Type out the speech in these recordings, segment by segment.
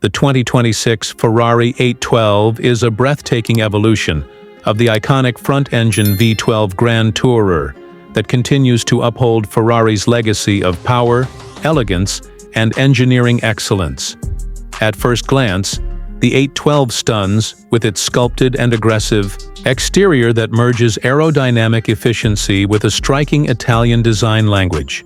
The 2026 Ferrari 812 is a breathtaking evolution of the iconic front-engine V12 Grand Tourer that continues to uphold Ferrari's legacy of power, elegance, and engineering excellence. At first glance, the 812 stuns with its sculpted and aggressive exterior that merges aerodynamic efficiency with a striking Italian design language.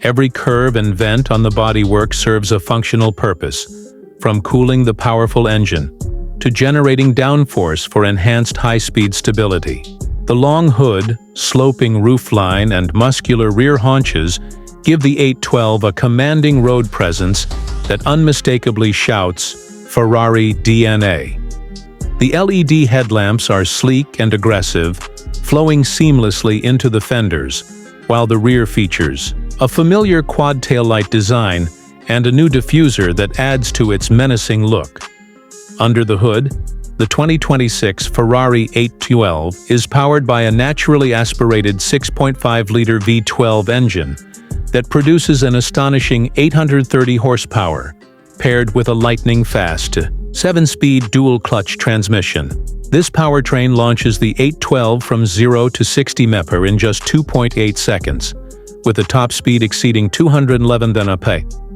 Every curve and vent on the bodywork serves a functional purpose, from cooling the powerful engine to generating downforce for enhanced high-speed stability. The long hood, sloping roofline, and muscular rear haunches give the 812 a commanding road presence that unmistakably shouts Ferrari DNA. The LED headlamps are sleek and aggressive, flowing seamlessly into the fenders, while the rear features a familiar quad taillight design and a new diffuser that adds to its menacing look. Under the hood, the 2026 Ferrari 812 is powered by a naturally aspirated 6.5-liter V12 engine that produces an astonishing 830 horsepower, paired with a lightning-fast 7-speed dual-clutch transmission. This powertrain launches the 812 from 0 to 60 mph in just 2.8 seconds, with a top speed exceeding 211 mph.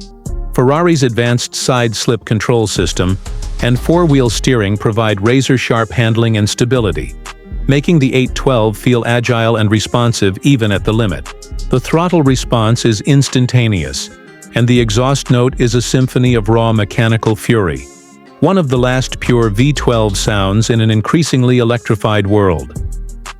Ferrari's advanced side-slip control system and four-wheel steering provide razor-sharp handling and stability, making the 812 feel agile and responsive even at the limit. The throttle response is instantaneous, and the exhaust note is a symphony of raw mechanical fury, one of the last pure V12 sounds in an increasingly electrified world.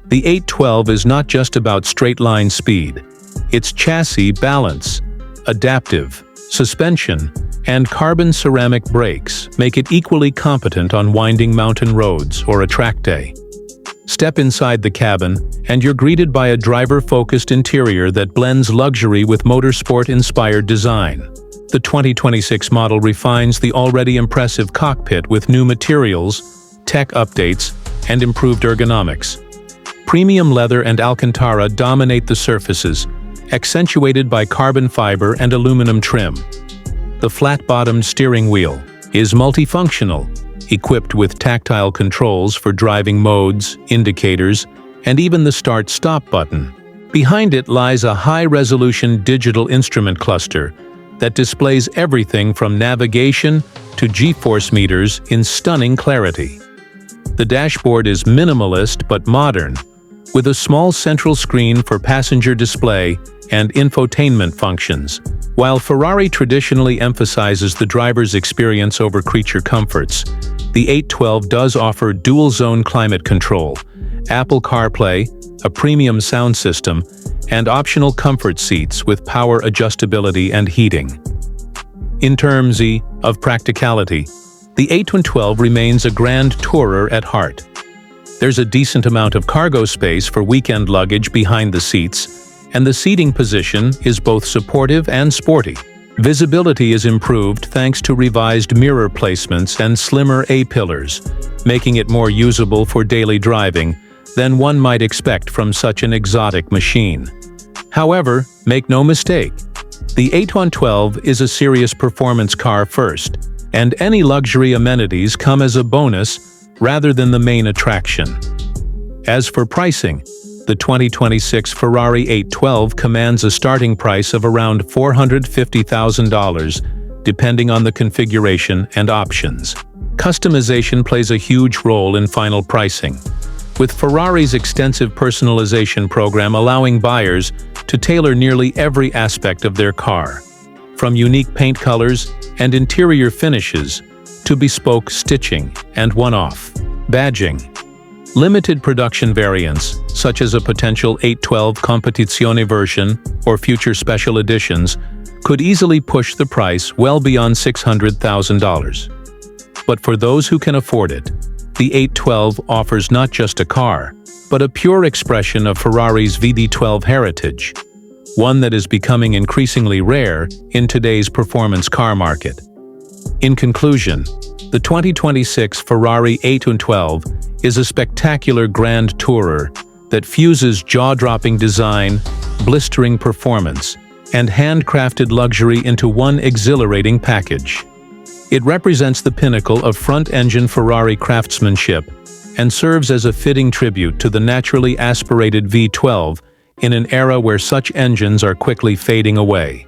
The 812 is not just about straight-line speed. Its chassis balance, adaptive suspension, and carbon ceramic brakes make it equally competent on winding mountain roads or a track day. Step inside the cabin, and you're greeted by a driver-focused interior that blends luxury with motorsport-inspired design. The 2026 model refines the already impressive cockpit with new materials, tech updates, and improved ergonomics. Premium leather and Alcantara dominate the surfaces, accentuated by carbon fiber and aluminum trim. The flat-bottomed steering wheel is multifunctional, equipped with tactile controls for driving modes, indicators, and even the start-stop button. Behind it lies a high-resolution digital instrument cluster that displays everything from navigation to G-force meters in stunning clarity. The dashboard is minimalist but modern, with a small central screen for passenger display and infotainment functions. While Ferrari traditionally emphasizes the driver's experience over creature comforts, the 812 does offer dual-zone climate control, Apple CarPlay, a premium sound system, and optional comfort seats with power adjustability and heating. In terms of practicality, the 812 remains a grand tourer at heart. There's a decent amount of cargo space for weekend luggage behind the seats, and the seating position is both supportive and sporty. Visibility is improved thanks to revised mirror placements and slimmer A-pillars, making it more usable for daily driving than one might expect from such an exotic machine. However, make no mistake, the 812 is a serious performance car first, and any luxury amenities come as a bonus rather than the main attraction. As for pricing, the 2026 Ferrari 812 commands a starting price of around $450,000, depending on the configuration and options. Customization plays a huge role in final pricing, with Ferrari's extensive personalization program allowing buyers to tailor nearly every aspect of their car, from unique paint colors and interior finishes to bespoke stitching and one-off badging. Limited production variants, such as a potential 812 Competizione version or future special editions, could easily push the price well beyond $600,000. But for those who can afford it, the 812 offers not just a car, but a pure expression of Ferrari's V12 heritage, one that is becoming increasingly rare in today's performance car market. In conclusion, the 2026 Ferrari 812 is a spectacular grand tourer that fuses jaw-dropping design, blistering performance, and handcrafted luxury into one exhilarating package. It represents the pinnacle of front-engine Ferrari craftsmanship and serves as a fitting tribute to the naturally aspirated V12 in an era where such engines are quickly fading away.